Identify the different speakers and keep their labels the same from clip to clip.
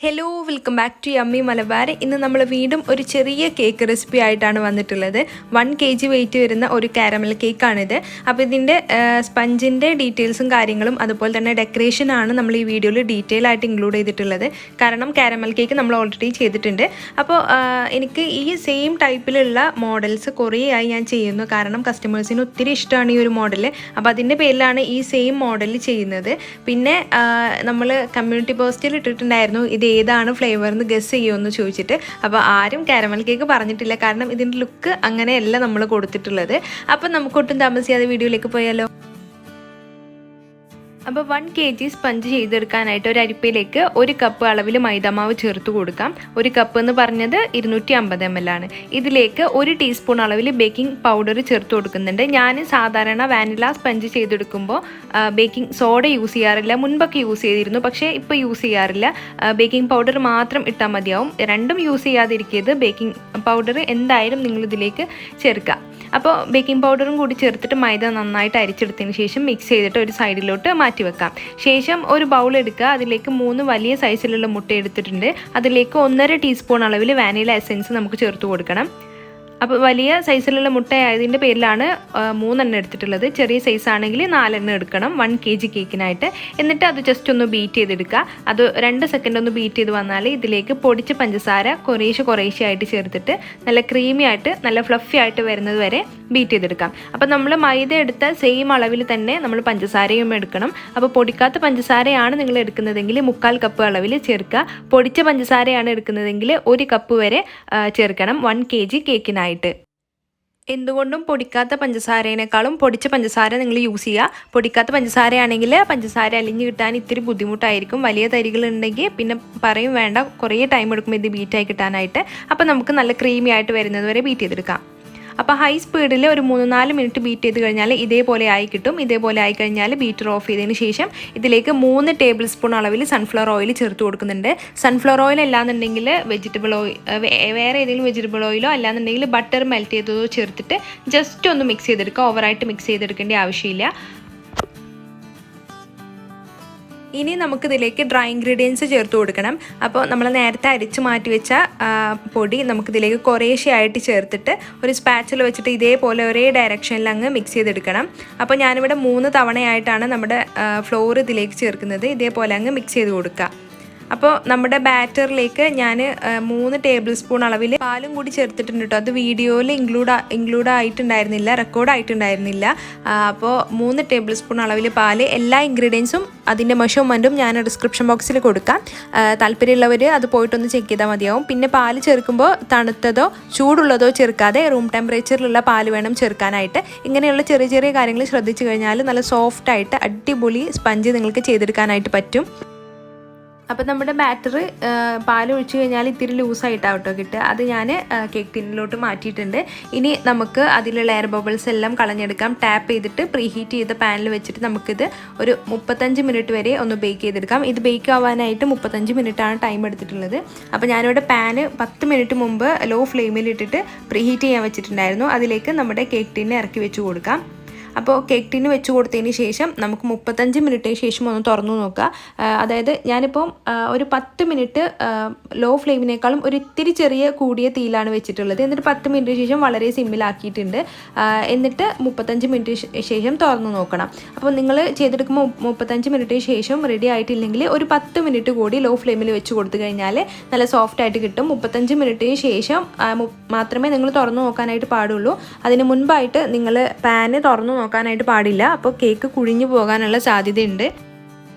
Speaker 1: Hello welcome back to yummy Malabar. ഇന്ന് നമ്മൾ വീണ്ടും ഒരു ചെറിയ കേക്ക് റെസിപ്പി ആയിട്ടാണ് വന്നിട്ടുള്ളത്. 1 kg വെയിറ്റ് വരുന്ന ഒരു കാരമൽ കേക്കാണിത്. അപ്പോൾ ഇതിൻ്റെ സ്പഞ്ചിൻ്റെ ഡീറ്റെയിൽസും കാര്യങ്ങളും അതുപോലെ തന്നെ ഡെക്കറേഷനാണ് നമ്മൾ ഈ വീഡിയോയിൽ ഡീറ്റെയിൽ ആയിട്ട് ഇൻക്ലൂഡ് ചെയ്തിട്ടുള്ളത്. കാരണം കാരമൽ കേക്ക് നമ്മൾ ഓൾറെഡി ചെയ്തിട്ടുണ്ട്. അപ്പോൾ എനിക്ക് ഈ സെയിം ടൈപ്പിലുള്ള മോഡൽസ് കുറേ ആയി ഞാൻ ചെയ്യുന്നു. കാരണം കസ്റ്റമേഴ്സിന് ഒത്തിരി ഇഷ്ടമാണ് ഈ ഒരു മോഡൽ. അപ്പോൾ അതിൻ്റെ പേരിലാണ് ഈ സെയിം മോഡൽ ചെയ്യുന്നത്. പിന്നെ നമ്മൾ കമ്മ്യൂണിറ്റി പോസ്റ്റിൽ ഇട്ടിട്ടുണ്ടായിരുന്നു ഇത് ഏതാണ് ഫ്ലേവർ എന്ന് ഗസ് ചെയ്യുമെന്ന് ചോദിച്ചിട്ട്. അപ്പോൾ ആരും കാരമൽ കേക്ക് പറഞ്ഞിട്ടില്ല. കാരണം ഇതിൻ്റെ ലുക്ക് അങ്ങനെയല്ല നമ്മൾ കൊടുത്തിട്ടുള്ളത്. അപ്പം നമുക്കൊട്ടും താമസിയാതെ വീഡിയോയിലേക്ക് പോയാലോ. അപ്പോൾ 1 kg സ്പഞ്ച് ചെയ്തെടുക്കാനായിട്ട് ഒരു അരിപ്പയിലേക്ക് 1 കപ്പ് അളവിൽ മൈദാമാവ് ചേർത്ത് കൊടുക്കാം. 1 കപ്പ് എന്ന് പറഞ്ഞത് 250 ml ആണ്. ഇതിലേക്ക് 1 ടീസ്പൂൺ അളവിൽ ബേക്കിംഗ് പൗഡർ ചേർത്ത് കൊടുക്കുന്നുണ്ട്. ഞാൻ സാധാരണ വാനില സ്പഞ്ച് ചെയ്തെടുക്കുമ്പോൾ ബേക്കിംഗ് സോഡ യൂസ് ചെയ്യാറില്ല. മുൻപൊക്കെ യൂസ് ചെയ്തിരുന്നു, പക്ഷേ ഇപ്പോൾ യൂസ് ചെയ്യാറില്ല. ബേക്കിംഗ് പൗഡർ മാത്രം ഇട്ടാൽ മതിയാവും. രണ്ടും യൂസ് ചെയ്യാതിരിക്കരുത്. ബേക്കിംഗ് പൗഡർ എന്തായാലും നിങ്ങളിതിലേക്ക് ചേർക്കുക. അപ്പോൾ ബേക്കിംഗ് പൗഡറും കൂടി ചേർത്തിട്ട് മൈദ നന്നായിട്ട് അരിച്ചെടുത്തതിന് ശേഷം മിക്സ് ചെയ്തിട്ട് ഒരു സൈഡിലോട്ട് മാറ്റി വെക്കാം. ശേഷം ഒരു ബൗൾ എടുക്കുക. അതിലേക്ക് 3 വലിയ സൈസിലുള്ള മുട്ട എടുത്തിട്ടുണ്ട്. അതിലേക്ക് 1.5 ടീസ്പൂൺ അളവിൽ വാനില എസൻസ് നമുക്ക് ചേർത്ത് കൊടുക്കണം. അപ്പോൾ വലിയ സൈസിലുള്ള മുട്ട ആയതിൻ്റെ പേരിലാണ് 3 എണ്ണം എടുത്തിട്ടുള്ളത്. ചെറിയ സൈസ് ആണെങ്കിൽ 4 എണ്ണം എടുക്കണം 1 kg കേക്കിനായിട്ട്. എന്നിട്ട് അത് ജസ്റ്റ് ഒന്ന് ബീറ്റ് ചെയ്തെടുക്കുക. അത് 2 സെക്കൻഡ് ഒന്ന് ബീറ്റ് ചെയ്ത് വന്നാൽ ഇതിലേക്ക് പൊടിച്ച പഞ്ചസാര കുറേശ്ശെ ആയിട്ട് ചേർത്തിട്ട് നല്ല ക്രീമി ആയിട്ട് നല്ല ഫ്ലഫി ആയിട്ട് വരുന്നത് വരെ ബീറ്റ് ചെയ്തെടുക്കാം. അപ്പോൾ നമ്മൾ മൈദ എടുത്ത സെയിം അളവിൽ തന്നെ നമ്മൾ പഞ്ചസാരയും എടുക്കണം. അപ്പോൾ പൊടിക്കാത്ത പഞ്ചസാരയാണ് നിങ്ങൾ എടുക്കുന്നതെങ്കിൽ 3/4 കപ്പ് അളവിൽ ചേർക്കുക. പൊടിച്ച പഞ്ചസാരയാണ് എടുക്കുന്നതെങ്കിൽ 1 കപ്പ് വരെ ചേർക്കണം 1 kg കേക്കിനായിട്ട്. എന്തുകൊണ്ടും പൊടിക്കാത്ത പഞ്ചസാരേനേക്കാളും പൊടിച്ച പഞ്ചസാര നിങ്ങൾ യൂസ് ചെയ്യുക. പൊടിക്കാത്ത പഞ്ചസാരയാണെങ്കിൽ പഞ്ചസാര അലിഞ്ഞ് കിട്ടാൻ ഇത്തിരി ബുദ്ധിമുട്ടായിരിക്കും. വലിയ തരികളുണ്ടെങ്കിൽ പിന്നെ പറയും വേണ്ട, കുറേ ടൈം എടുക്കും ഇത് ബീറ്റായി കിട്ടാനായിട്ട്. അപ്പോൾ നമുക്ക് നല്ല ക്രീമി ആയിട്ട് വരുന്നത് വരെ ബീറ്റ് ചെയ്തെടുക്കാം. അപ്പോൾ ഹൈ സ്പീഡിൽ ഒരു 3-4 മിനിറ്റ് ബീറ്റ് ചെയ്ത് കഴിഞ്ഞാൽ ഇതേപോലെ ആയി കിട്ടും. ഇതേപോലെ ആയിക്കഴിഞ്ഞാൽ ബീറ്റർ ഓഫ് ചെയ്തതിന് ശേഷം ഇതിലേക്ക് 3 ടേബിൾ സ്പൂൺ അളവിൽ സൺഫ്ലവർ ഓയിൽ ചേർത്ത് കൊടുക്കുന്നുണ്ട്. സൺഫ്ലവർ ഓയിൽ അല്ലാന്നുണ്ടെങ്കിൽ വെജിറ്റബിൾ ഓയിൽ, വേറെ ഏതെങ്കിലും വെജിറ്റബിൾ ഓയിലോ അല്ലാന്നുണ്ടെങ്കിൽ ബട്ടർ മെൽറ്റ് ചെയ്തതോ ചേർത്തിട്ട് ജസ്റ്റ് ഒന്ന് മിക്സ് ചെയ്തെടുക്കുക. ഓവറായിട്ട് മിക്സ് ചെയ്തെടുക്കേണ്ട ആവശ്യമില്ല. ഇനി നമുക്കിതിലേക്ക് ഡ്രൈ ഇൻഗ്രീഡിയൻസ് ചേർത്ത് കൊടുക്കണം. അപ്പോൾ നമ്മൾ നേരത്തെ അരിച്ച് മാറ്റി വെച്ച പൊടി നമുക്കിതിലേക്ക് കുറേശ്ശെ ആയിട്ട് ചേർത്തിട്ട് ഒരു സ്പാച്ചിൽ വെച്ചിട്ട് ഇതേപോലെ ഒരേ ഡയറക്ഷനിൽ അങ്ങ് മിക്സ് ചെയ്തെടുക്കണം. അപ്പോൾ ഞാനിവിടെ 3 തവണയായിട്ടാണ് നമ്മുടെ ഫ്ലോർ ഇതിലേക്ക് ചേർക്കുന്നത്. ഇതേപോലെ അങ്ങ് മിക്സ് ചെയ്ത് കൊടുക്കുക. അപ്പോൾ നമ്മുടെ ബാറ്ററിലേക്ക് ഞാൻ 3 ടേബിൾ സ്പൂൺ അളവിൽ പാലും കൂടി ചേർത്തിട്ടുണ്ട് കേട്ടോ. അത് വീഡിയോയിൽ ഇൻക്ലൂഡ് ആയിട്ടുണ്ടായിരുന്നില്ല, റെക്കോർഡ് ആയിട്ടുണ്ടായിരുന്നില്ല. അപ്പോൾ 3 ടേബിൾ സ്പൂൺ അളവിൽ പാല്. എല്ലാ ഇൻഗ്രീഡിയൻസും അതിൻ്റെ മെഷർമെൻറ്റും ഞാൻ ഡിസ്ക്രിപ്ഷൻ ബോക്സിൽ കൊടുക്കാം. താല്പര്യമുള്ളവർ അത് പോയിട്ടൊന്ന് ചെക്ക് ചെയ്താൽ മതിയാവും. പിന്നെ പാല് ചേർക്കുമ്പോൾ തണുത്തതോ ചൂടുള്ളതോ ചേർക്കാതെ റൂം ടെമ്പറേച്ചറിലുള്ള പാല് വേണം ചേർക്കാനായിട്ട്. ഇങ്ങനെയുള്ള ചെറിയ ചെറിയ കാര്യങ്ങൾ ശ്രദ്ധിച്ചു കഴിഞ്ഞാൽ നല്ല സോഫ്റ്റായിട്ട് അടിപൊളി സ്പഞ്ച് നിങ്ങൾക്ക് ചെയ്തെടുക്കാനായിട്ട് പറ്റും. അപ്പോൾ നമ്മുടെ ബാറ്റർ പാൽ ഒഴിച്ച് കഴിഞ്ഞാൽ ഇത്തിരി ലൂസായിട്ടാണ് കേട്ടോ കിട്ടുക. അത് ഞാൻ കേക്ക് ടിന്നിലോട്ട് മാറ്റിയിട്ടുണ്ട്. ഇനി നമുക്ക് അതിലുള്ള എയർ ബബിൾസ് എല്ലാം കളഞ്ഞെടുക്കാം. ടാപ്പ് ചെയ്തിട്ട് പ്രീ ഹീറ്റ് ചെയ്ത പാനിൽ വെച്ചിട്ട് നമുക്കിത് ഒരു 35 മിനിറ്റ് വരെ ഒന്ന് ബേക്ക് ചെയ്തെടുക്കാം. ഇത് ബേക്ക് ആവാനായിട്ട് 35 മിനിറ്റാണ് ടൈം എടുത്തിട്ടുള്ളത്. അപ്പോൾ ഞാനിവിടെ പാന് 10 മിനിറ്റ് മുമ്പ് ലോ ഫ്ലെയിമിൽ ഇട്ടിട്ട് പ്രീ ഹീറ്റ് ചെയ്യാൻ വെച്ചിട്ടുണ്ടായിരുന്നു. അതിലേക്ക് നമ്മുടെ കേക്ക് ടിന്ന് ഇറക്കി വെച്ച് കൊടുക്കാം. അപ്പോൾ കേക്ക് ടിന്ന് വെച്ച് കൊടുത്തതിന് ശേഷം നമുക്ക് 35 മിനിറ്റിന് ശേഷം ഒന്ന് തുറന്നു നോക്കുക. അതായത് ഞാനിപ്പം ഒരു 10 മിനിറ്റ് ലോ ഫ്ലെയിമിനേക്കാളും ഒരു ഇത്തിരി ചെറിയ കൂടിയ തീയിലാണ് വെച്ചിട്ടുള്ളത്. എന്നിട്ട് 10 മിനിറ്റിന് ശേഷം വളരെ സിമ്മിലാക്കിയിട്ടുണ്ട്. എന്നിട്ട് 35 മിനിറ്റിന് ശേഷം തുറന്നു നോക്കണം. അപ്പോൾ നിങ്ങൾ ചെയ്തെടുക്കുമ്പോൾ 35 മിനിറ്റിന് ശേഷം റെഡി ആയിട്ടില്ലെങ്കിൽ ഒരു 10 മിനിറ്റ് കൂടി ലോ ഫ്ലെയിമിൽ വെച്ച് കൊടുത്തു കഴിഞ്ഞാൽ നല്ല സോഫ്റ്റ് ആയിട്ട് കിട്ടും. 35 മിനിറ്റിന് ശേഷം മാത്രമേ നിങ്ങൾ തുറന്നു നോക്കാനായിട്ട് പാടുള്ളൂ. അതിന് മുൻപായിട്ട് നിങ്ങൾ പാന് തുറന്നു നോക്കാനായിട്ട് പാടില്ല. അപ്പോൾ കേക്ക് കുഴിഞ്ഞു പോകാനുള്ള സാധ്യതയുണ്ട്.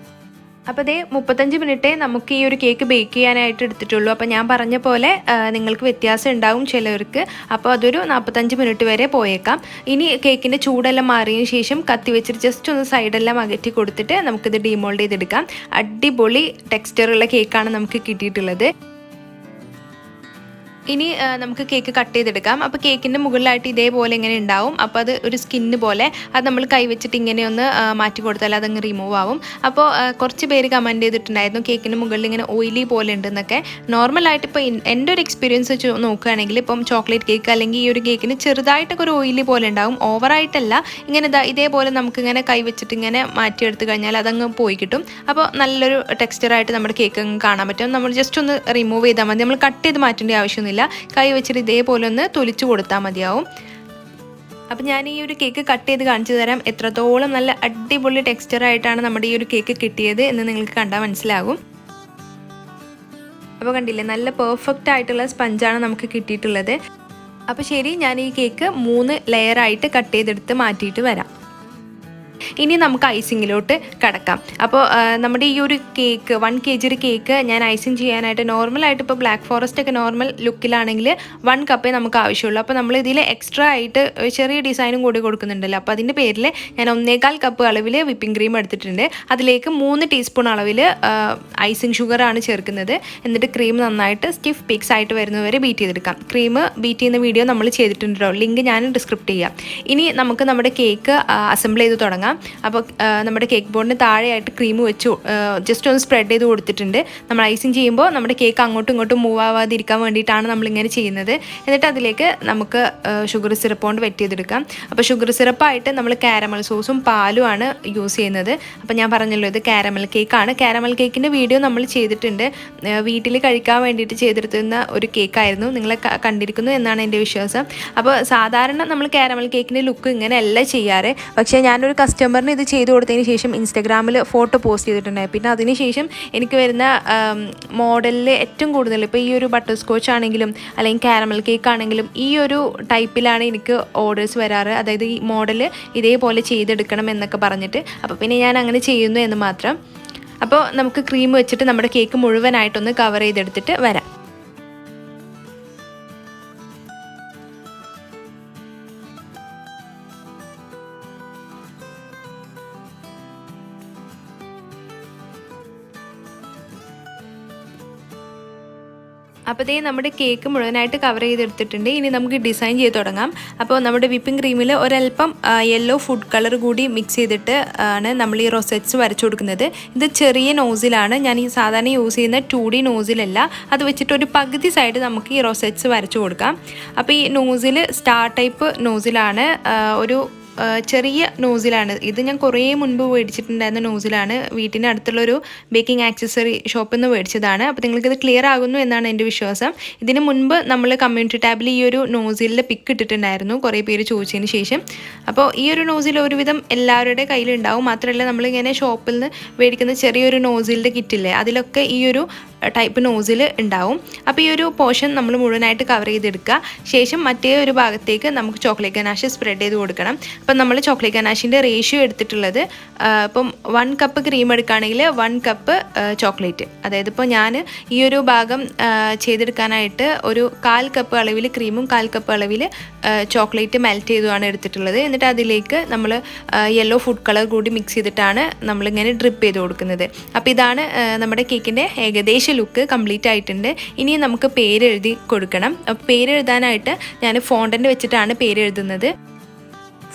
Speaker 1: അപ്പോൾ അതേ 35 മിനിറ്റേ നമുക്ക് ഈ ഒരു കേക്ക് ബേക്ക് ചെയ്യാനായിട്ട് എടുത്തിട്ടുള്ളൂ. അപ്പോൾ ഞാൻ പറഞ്ഞ പോലെ നിങ്ങൾക്ക് വ്യത്യാസം ഉണ്ടാവും ചിലവർക്ക്. അപ്പോൾ അതൊരു 45 മിനിറ്റ് വരെ പോയേക്കാം. ഇനി കേക്കിൻ്റെ ചൂടെല്ലാം മാറിയതിന് ശേഷം കത്തി വെച്ചിട്ട് ജസ്റ്റ് ഒന്ന് സൈഡെല്ലാം അകറ്റി കൊടുത്തിട്ട് നമുക്കിത് ഡീമോൾഡ് ചെയ്തെടുക്കാം. അടിപൊളി ടെക്സ്ചറുള്ള കേക്കാണ് നമുക്ക് കിട്ടിയിട്ടുള്ളത്. ഇനി നമുക്ക് കേക്ക് കട്ട് ചെയ്തെടുക്കാം. അപ്പോൾ കേക്കിൻ്റെ മുകളിലായിട്ട് ഇതേപോലെ ഇങ്ങനെ ഉണ്ടാവും. അപ്പോൾ അത് ഒരു സ്കിന്ന് പോലെ അത് നമ്മൾ കൈ വെച്ചിട്ട് ഇങ്ങനെ ഒന്ന് മാറ്റി കൊടുത്താൽ അതങ്ങ് റിമൂവ് ആവും. അപ്പോൾ കുറച്ച് പേര് കമൻറ്റ് ചെയ്തിട്ടുണ്ടായിരുന്നു കേക്കിൻ്റെ മുകളിൽ ഇങ്ങനെ ഓയിലി പോലെ ഉണ്ടെന്നൊക്കെ. നോർമലായിട്ട് ഇപ്പോൾ എൻ്റെ ഒരു എക്സ്പീരിയൻസ് വെച്ച് നോക്കുകയാണെങ്കിൽ ഇപ്പം ചോക്ലേറ്റ് കേക്ക് അല്ലെങ്കിൽ ഈ ഒരു കേക്കിന് ചെറുതായിട്ടൊക്കെ ഒരു ഓയിലി പോലെ ഉണ്ടാവും, ഓവറായിട്ടല്ല. ഇങ്ങനെ ഇതേപോലെ നമുക്കിങ്ങനെ കൈ വെച്ചിട്ട് ഇങ്ങനെ മാറ്റിയെടുത്ത് കഴിഞ്ഞാൽ അതങ്ങ് പോയി കിട്ടും. അപ്പോൾ നല്ലൊരു ടെക്സ്ചറായിട്ട് നമ്മുടെ കേക്ക് അങ്ങ് കാണാൻ പറ്റും. നമ്മൾ ജസ്റ്റ് ഒന്ന് റിമൂവ് ചെയ്താൽ മതി, നമ്മൾ കട്ട് ചെയ്ത് മാറ്റേണ്ട ആവശ്യമൊന്നുമില്ല. കൈ വെച്ചിട്ട് ഇതേപോലെ ഒന്ന് തൊലിച്ചു കൊടുത്താൽ മതിയാവും. അപ്പം ഞാൻ ഈ ഒരു കേക്ക് കട്ട് ചെയ്ത് കാണിച്ചു തരാം എത്രത്തോളം നല്ല അടിപൊളി ടെക്സ്ചറായിട്ടാണ് നമ്മുടെ ഈ ഒരു കേക്ക് കിട്ടിയത് എന്ന് നിങ്ങൾക്ക് കണ്ടാൽ മനസ്സിലാകും. അപ്പോൾ കണ്ടില്ലേ, നല്ല പെർഫെക്റ്റ് ആയിട്ടുള്ള സ്പഞ്ചാണ് നമുക്ക് കിട്ടിയിട്ടുള്ളത്. അപ്പോൾ ശരി, ഞാൻ ഈ കേക്ക് 3 ലെയറായിട്ട് കട്ട് ചെയ്തെടുത്ത് മാറ്റിയിട്ട് വരാം. ഇനി നമുക്ക് ഐസിങ്ങിലോട്ട് കടക്കാം. അപ്പോൾ നമ്മുടെ ഈ ഒരു കേക്ക് 1 kg ഒരു കേക്ക് ഞാൻ ഐസിങ് ചെയ്യാനായിട്ട് നോർമലായിട്ട് ഇപ്പോൾ ബ്ലാക്ക് ഫോറസ്റ്റ് ഒക്കെ നോർമൽ ലുക്കിലാണെങ്കിൽ 1 കപ്പേ നമുക്ക് ആവശ്യമുള്ളൂ. അപ്പോൾ നമ്മൾ ഇതിൽ എക്സ്ട്രാ ആയിട്ട് ചെറിയ ഡിസൈനും കൂടി കൊടുക്കുന്നുണ്ടല്ലോ. അപ്പോൾ അതിൻ്റെ പേരിൽ ഞാൻ 1.25 കപ്പ് അളവിൽ വിപ്പിംഗ് ക്രീം എടുത്തിട്ടുണ്ട്. അതിലേക്ക് 3 ടീസ്പൂൺ അളവിൽ ഐസിങ് ഷുഗറാണ് ചേർക്കുന്നത്. എന്നിട്ട് ക്രീം നന്നായിട്ട് സ്റ്റിഫ് പീക്സ് ആയിട്ട് വരുന്നവരെ ബീറ്റ് ചെയ്തെടുക്കാം. ക്രീം ബീറ്റ് ചെയ്യുന്ന വീഡിയോ നമ്മൾ ചെയ്തിട്ടുണ്ടോ, ലിങ്ക് ഞാൻ ഡിസ്ക്രിപ്റ്റ് ചെയ്യാം. ഇനി നമുക്ക് നമ്മുടെ കേക്ക് അസംബിൾ ചെയ്ത് തുടങ്ങാം. അപ്പോൾ നമ്മുടെ കേക്ക് ബോർഡിന് താഴെയായിട്ട് ക്രീം വെച്ച് ജസ്റ്റ് ഒന്ന് സ്പ്രെഡ് ചെയ്ത് കൊടുത്തിട്ടുണ്ട്. നമ്മൾ ഐസിങ് ചെയ്യുമ്പോൾ നമ്മുടെ കേക്ക് അങ്ങോട്ടും ഇങ്ങോട്ടും മൂവ് ആവാതിരിക്കാൻ വേണ്ടിയിട്ടാണ് നമ്മളിങ്ങനെ ചെയ്യുന്നത്. എന്നിട്ട് അതിലേക്ക് നമുക്ക് ഷുഗർ സിറപ്പ് കൊണ്ട് വെറ്റ് ചെയ്തെടുക്കാം. അപ്പോൾ ഷുഗർ സിറപ്പായിട്ട് നമ്മൾ കാരമൽ സോസും പാലുമാണ് യൂസ് ചെയ്യുന്നത്. അപ്പോൾ ഞാൻ പറഞ്ഞല്ലോ ഇത് കാരമൽ കേക്കാണ്. കാരമൽ കേക്കിൻ്റെ വീഡിയോ നമ്മൾ ചെയ്തിട്ടുണ്ട്. വീട്ടിൽ കഴിക്കാൻ വേണ്ടിയിട്ട് ചെയ്തെടുത്തുന്ന ഒരു കേക്കായിരുന്നു. നിങ്ങളെ കണ്ടിരിക്കുന്നു എന്നാണ് എൻ്റെ വിശ്വാസം. അപ്പോൾ സാധാരണ നമ്മൾ കാരമൽ കേക്കിൻ്റെ ലുക്ക് ഇങ്ങനെയല്ല ചെയ്യാറ്. പക്ഷേ ഞാനൊരു കസ്റ്റമറിന് ഇത് ചെയ്തു കൊടുത്തതിന് ശേഷം ഇൻസ്റ്റാഗ്രാമിൽ ഫോട്ടോ പോസ്റ്റ് ചെയ്തിട്ടുണ്ടായി. പിന്നെ അതിനുശേഷം എനിക്ക് വരുന്ന മോഡലിൽ ഏറ്റവും കൂടുതൽ ഇപ്പോൾ ഈ ഒരു ബട്ടർ സ്കോച്ച് ആണെങ്കിലും അല്ലെങ്കിൽ കാരമൽ കേക്ക് ആണെങ്കിലും ഈ ഒരു ടൈപ്പിലാണ് എനിക്ക് ഓർഡേഴ്സ് വരാറ്. അതായത് ഈ മോഡൽ ഇതേപോലെ ചെയ്തെടുക്കണം എന്നൊക്കെ പറഞ്ഞിട്ട്. അപ്പോൾ പിന്നെ ഞാൻ അങ്ങനെ ചെയ്യുന്നു എന്ന് മാത്രം. അപ്പോൾ നമുക്ക് ക്രീം വെച്ചിട്ട് നമ്മുടെ കേക്ക് മുഴുവനായിട്ടൊന്ന് കവർ ചെയ്തെടുത്തിട്ട് വരാം. അപ്പോൾ ഇതേ നമ്മുടെ കേക്ക് മുഴുവനായിട്ട് കവർ ചെയ്തെടുത്തിട്ടുണ്ട്. ഇനി നമുക്ക് ഡിസൈൻ ചെയ്ത് തുടങ്ങാം. അപ്പോൾ നമ്മുടെ വിപ്പിംഗ് ക്രീമിൽ ഒരല്പം യെല്ലോ ഫുഡ് കളർ കൂടി മിക്സ് ചെയ്തിട്ട് ആണ് നമ്മൾ ഈ റൊസെറ്റ്സ് വരച്ചു കൊടുക്കുന്നത്. ഇത് ചെറിയ നോസിലാണ്. ഞാൻ ഈ സാധാരണ യൂസ് ചെയ്യുന്ന 2D നോസിലല്ല. അത് വെച്ചിട്ട് ഒരു പകുതി സൈഡ് നമുക്ക് ഈ റൊസെറ്റ്സ് വരച്ചു കൊടുക്കാം. അപ്പോൾ ഈ നോസിൽ സ്റ്റാർ ടൈപ്പ് നോസിലാണ്, ഒരു ചെറിയ നോസിലാണ്. ഇത് ഞാൻ കുറേ മുൻപ് മേടിച്ചിട്ടുണ്ടായിരുന്ന നോസിലാണ്. വീട്ടിന് അടുത്തുള്ളൊരു ബേക്കിംഗ് ആക്സസറി ഷോപ്പിൽ നിന്ന് മേടിച്ചതാണ്. അപ്പോൾ നിങ്ങൾക്കിത് ക്ലിയർ ആകുന്നു എന്നാണ് എൻ്റെ വിശ്വാസം. ഇതിന് മുൻപ് നമ്മൾ കമ്മ്യൂണിറ്റി ടാബിൽ ഈ ഒരു നോസിലിൻ്റെ പിക്ക് ഇട്ടിട്ടുണ്ടായിരുന്നു, കുറേ പേര് ചോദിച്ചതിന് ശേഷം. അപ്പോൾ ഈ ഒരു നോസിൽ ഒരുവിധം എല്ലാവരുടെ കയ്യിലുണ്ടാവും. മാത്രമല്ല നമ്മളിങ്ങനെ ഷോപ്പിൽ നിന്ന് മേടിക്കുന്ന ചെറിയൊരു നോസിലിൻ്റെ കിറ്റില്ലേ, അതിലൊക്കെ ഈ ഒരു ടൈപ്പ് നോസിൽ ഉണ്ടാവും. അപ്പോൾ ഈ ഒരു പോർഷൻ നമ്മൾ മുഴുവനായിട്ട് കവർ ചെയ്തെടുക്കുക. ശേഷം മറ്റേ ഒരു ഭാഗത്തേക്ക് നമുക്ക് ചോക്ലേറ്റ് ഗനാഷ് സ്പ്രെഡ് ചെയ്ത് കൊടുക്കണം. അപ്പം നമ്മൾ ചോക്ലേറ്റ് ഗനാഷിൻ്റെ റേഷ്യോ എടുത്തിട്ടുള്ളത് ഇപ്പം 1 കപ്പ് ക്രീം എടുക്കുകയാണെങ്കിൽ 1 കപ്പ് ചോക്ലേറ്റ്. അതായത് ഇപ്പോൾ ഞാൻ ഈ ഒരു ഭാഗം ചെയ്തെടുക്കാനായിട്ട് ഒരു 1/4 കപ്പ് അളവിൽ ക്രീമും 1/4 കപ്പ് അളവിൽ ചോക്ലേറ്റ് മെൽറ്റ് ചെയ്തുമാണ് എടുത്തിട്ടുള്ളത്. എന്നിട്ട് അതിലേക്ക് നമ്മൾ യെല്ലോ ഫുഡ് കളർ കൂടി മിക്സ് ചെയ്തിട്ടാണ് നമ്മളിങ്ങനെ ഡ്രിപ്പ് ചെയ്ത് കൊടുക്കുന്നത്. അപ്പോൾ ഇതാണ് നമ്മുടെ കേക്കിൻ്റെ ഏകദേശം ലുക്ക് കംപ്ലീറ്റ് ആയിട്ടുണ്ട്. ഇനി നമുക്ക് പേര് എഴുതി കൊടുക്കണം. പേര് എഴുതാനായിട്ട് ഞാൻ ഫോണ്ടൻ്റ് വെച്ചിട്ടാണ് പേര് എഴുതുന്നത്.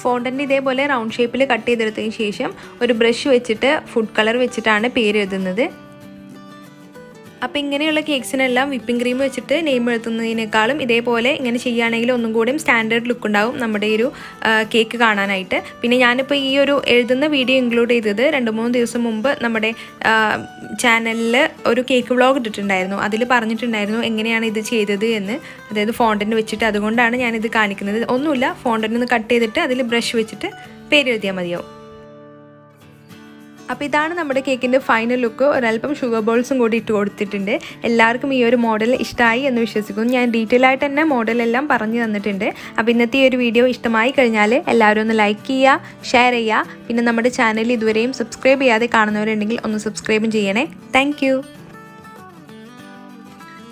Speaker 1: ഫോണ്ടൻ്റ് ഇതേപോലെ റൗണ്ട് ഷേപ്പിൽ കട്ട് ചെയ്തെടുത്തതിന് ശേഷം ഒരു ബ്രഷ് വെച്ചിട്ട് ഫുഡ് കളർ വെച്ചിട്ടാണ് പേര് എഴുതുന്നത്. അപ്പോൾ ഇങ്ങനെയുള്ള കേക്ക്സിനെല്ലാം വിപ്പിംഗ് ക്രീം വെച്ചിട്ട് നെയിം എഴുതുന്നതിനേക്കാളും ഇതേപോലെ ഇങ്ങനെ ചെയ്യുകയാണെങ്കിൽ ഒന്നും കൂടിയും സ്റ്റാൻഡേർഡ് ലുക്ക് ഉണ്ടാവും നമ്മുടെ ഒരു കേക്ക് കാണാനായിട്ട്. പിന്നെ ഞാനിപ്പോൾ ഈ ഒരു എഴുതുന്ന വീഡിയോ ഇൻക്ലൂഡ് ചെയ്തത് 2-3 ദിവസം മുമ്പ് നമ്മുടെ ചാനലിൽ ഒരു കേക്ക് വ്ളോഗ് ഇട്ടിട്ടുണ്ടായിരുന്നു. അതിൽ പറഞ്ഞിട്ടുണ്ടായിരുന്നു എങ്ങനെയാണ് ഇത് ചെയ്തത് എന്ന്, അതായത് ഫോണ്ടൻ്റ് വെച്ചിട്ട്. അതുകൊണ്ടാണ് ഞാനിത് കാണിക്കുന്നത്. ഒന്നുമില്ല, ഫോണ്ടൻ്റ് ഒന്ന് കട്ട് ചെയ്തിട്ട് അതിൽ ബ്രഷ് വെച്ചിട്ട് പേര് എഴുതിയാൽ മതിയാവും. അപ്പോൾ ഇതാണ് നമ്മുടെ കേക്കിൻ്റെ ഫൈനൽ ലുക്ക്. ഒരല്പം ഷുഗർ ബോൾസും കൂടി ഇട്ട് കൊടുത്തിട്ടുണ്ട്. എല്ലാവർക്കും ഈ ഒരു മോഡൽ ഇഷ്ടമായി എന്ന് വിശ്വസിക്കുന്നു. ഞാൻ ഡീറ്റെയിൽ ആയിട്ട് തന്നെ മോഡലെല്ലാം പറഞ്ഞു തന്നിട്ടുണ്ട്. അപ്പോൾ ഇന്നത്തെ ഈ ഒരു വീഡിയോ ഇഷ്ടമായി കഴിഞ്ഞാൽ എല്ലാവരും ഒന്ന് ലൈക്ക് ചെയ്യുക, ഷെയർ ചെയ്യുക. പിന്നെ നമ്മുടെ ചാനൽ ഇതുവരെയും സബ്സ്ക്രൈബ് ചെയ്യാതെ കാണുന്നവരുണ്ടെങ്കിൽ ഒന്ന് സബ്സ്ക്രൈബും ചെയ്യണേ. താങ്ക്